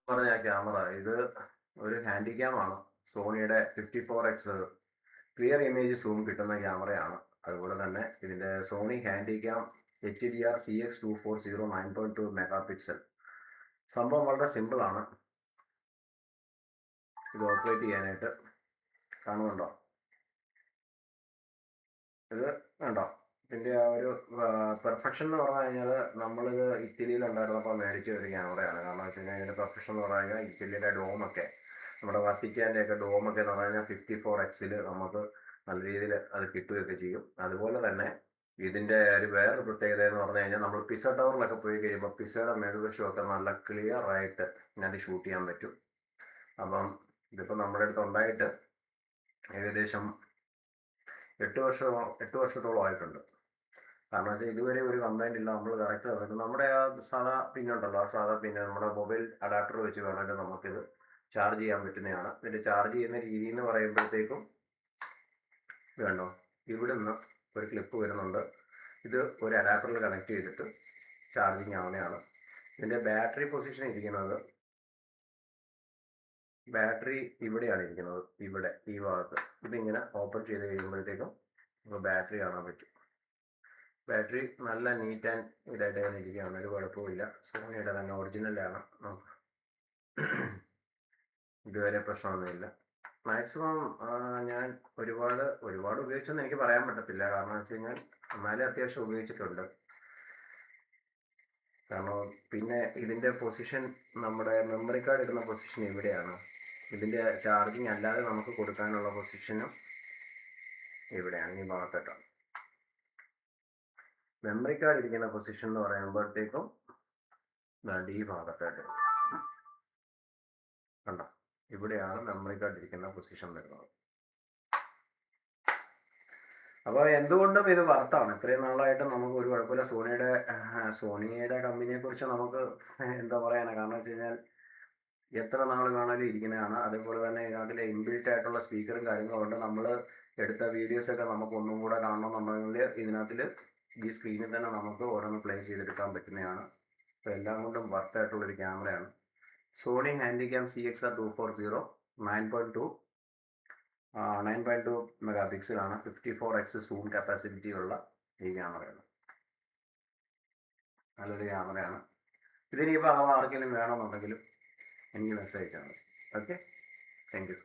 പറഞ്ഞ ക്യാമറ ഇത് ഒരു ഹാൻഡിക്യാം ആണ്. സോണിയുടെ 54x ക്ലിയർ ഇമേജ് സൂം കിട്ടുന്ന ക്യാമറയാണ്. അതുപോലെ തന്നെ ഇതിൻ്റെ Sony handycam HDR CX240 9.2 mega pixel. സംഭവം വളരെ സിമ്പിളാണ് ഇത് ഓപ്പറേറ്റ് ചെയ്യാനായിട്ട്. കാണുന്നുണ്ടോ? ഇത് വേണ്ടോ ഇതിൻ്റെ ആ ഒരു പെർഫെക്ഷൻ എന്ന് പറഞ്ഞു കഴിഞ്ഞാൽ നമ്മളിത് ഇറ്റലിയിലുണ്ടായിരുന്നപ്പോൾ മേടിച്ച ഒരു ക്യാമറയാണ്. കാരണം വെച്ച് കഴിഞ്ഞാൽ ഇതിൻ്റെ പെർഫെക്ഷൻ എന്ന് പറഞ്ഞു കഴിഞ്ഞാൽ ഇറ്റലിയുടെ ഡോമൊക്കെ നമ്മുടെ വത്തിക്കാൻ്റെ ഒക്കെ ഡോമൊക്കെ എന്ന് പറഞ്ഞു കഴിഞ്ഞാൽ 54x നമുക്ക് നല്ല രീതിയിൽ അത് കിട്ടുകയൊക്കെ ചെയ്യും. അതുപോലെ തന്നെ ഇതിൻ്റെ ഒരു വേറൊരു പ്രത്യേകത എന്ന് പറഞ്ഞു കഴിഞ്ഞാൽ നമ്മൾ പിസ ടവറിലൊക്കെ പോയി കഴിയുമ്പോൾ പിസയുടെ മേൽവശമൊക്കെ നല്ല ക്ലിയർ ആയിട്ട് ഇതിനകത്ത് ഷൂട്ട് ചെയ്യാൻ പറ്റും. അപ്പം ഇതിപ്പോൾ നമ്മുടെ അടുത്ത് ഉണ്ടായിട്ട് ഏകദേശം 8 വർഷത്തോളം ആയിട്ടുണ്ട്. കാരണം വെച്ചാൽ ഇതുവരെ ഒരു കംപ്ലൈൻറ്റ് ഇല്ല. നമ്മൾ കറക്റ്റ് തന്നിട്ട് നമ്മുടെ ആ സാധാ പിന്നുണ്ടല്ലോ, ആ സാധാ പിന്നെ നമ്മുടെ മൊബൈൽ അഡാപ്റ്റർ വെച്ച് വേണമെങ്കിൽ നമുക്കിത് ചാർജ് ചെയ്യാൻ പറ്റുന്നതാണ്. ഇതിൻ്റെ ചാർജ് ചെയ്യുന്ന രീതി എന്ന് പറയുമ്പോഴത്തേക്കും വേണ്ടോ ഇവിടെ നിന്ന് ഒരു ക്ലിപ്പ് വരുന്നുണ്ട്. ഇത് ഒരു അഡാപ്റ്ററിൽ കണക്ട് ചെയ്തിട്ട് ചാർജിങ് ആവുന്നതാണ്. ഇതിൻ്റെ ബാറ്ററി പൊസിഷൻ ഇരിക്കുന്നത്, ബാറ്ററി ഇവിടെയാണ് ഇരിക്കുന്നത്, ഇവിടെ ഈ ഭാഗത്ത്. ഇതിങ്ങനെ ഓപ്പൺ ചെയ്ത് കഴിയുമ്പോഴത്തേക്കും നമുക്ക് ബാറ്ററി കാണാൻ പറ്റും. ബാറ്ററി നല്ല നീറ്റ് ആൻഡ് ഇതായിട്ട് തന്നെ ഇരിക്കുകയാണ്, ഒരു കുഴപ്പമില്ല. സോണിയുടെ തന്നെ ഒറിജിനലാണ്. ഇതുവരെ പ്രശ്നമൊന്നുമില്ല. മാക്സിമം ഞാൻ ഒരുപാട് ഉപയോഗിച്ചെന്ന് എനിക്ക് പറയാൻ പറ്റത്തില്ല. കാരണം വെച്ച് കഴിഞ്ഞാൽ എന്നാലും അത്യാവശ്യം ഉപയോഗിച്ചിട്ടുണ്ട്. കാരണം പിന്നെ ഇതിൻ്റെ പൊസിഷൻ, നമ്മുടെ മെമ്മറി കാർഡ് ഇടുന്ന പൊസിഷൻ ഇവിടെയാണ്. ഇതിൻ്റെ ചാർജിങ് അല്ലാതെ നമുക്ക് കൊടുക്കാനുള്ള പൊസിഷനും ഇവിടെയാണ്, ഈ ഭാഗത്തോട്ടാണ്. മെമ്മറി കാർഡ് ഇരിക്കുന്ന പൊസിഷൻ എന്ന് പറയുമ്പോഴത്തേക്കും ഈ ഭാഗത്തായിട്ട് കണ്ടോ, ഇവിടെയാണ് മെമ്മറി കാർഡ് ഇരിക്കുന്ന പൊസിഷൻ വരുന്നത്. അപ്പോൾ എന്തുകൊണ്ടും ഇത് വർത്താണ്. ഇത്രയും നാളായിട്ട് നമുക്ക് ഒരു കുഴപ്പമില്ല. സോണിയുടെ കമ്പനിയെ കുറിച്ച് നമുക്ക് എന്താ പറയാനാ, കാരണം വെച്ച് കഴിഞ്ഞാൽ എത്ര നാൾ വേണമെങ്കിലും ഇരിക്കുന്നതാണ്. അതേപോലെ തന്നെ ഇതിനകത്തിലെ ഇൻബിൽറ്റ് ആയിട്ടുള്ള സ്പീക്കറും കാര്യങ്ങളും ഉണ്ട്. നമ്മൾ എടുത്ത വീഡിയോസൊക്കെ നമുക്ക് ഒന്നും കൂടെ കാണണമെന്നുണ്ടെങ്കിൽ ഇതിനകത്തിൽ ഈ സ്ക്രീനിൽ തന്നെ നമുക്ക് ഓരോന്ന് പ്ലേ ചെയ്തെടുക്കാൻ പറ്റുന്നതാണ്. അപ്പോൾ എല്ലാം കൊണ്ടും വർത്തായിട്ടുള്ളൊരു ക്യാമറയാണ് സോണി ഹാൻഡിക്യാം CXR240 9.2 മെഗാ പിക്സലാണ്. 54x സൂം കപ്പാസിറ്റി ഉള്ള ഈ ക്യാമറയാണ്. നല്ലൊരു ക്യാമറയാണ്. ഇതിനിപ്പോൾ ആർക്കെങ്കിലും വേണമെന്നുണ്ടെങ്കിലും എനിക്ക് മെസ്സേജ് അയച്ചാൽ മതി. Okay, thank you.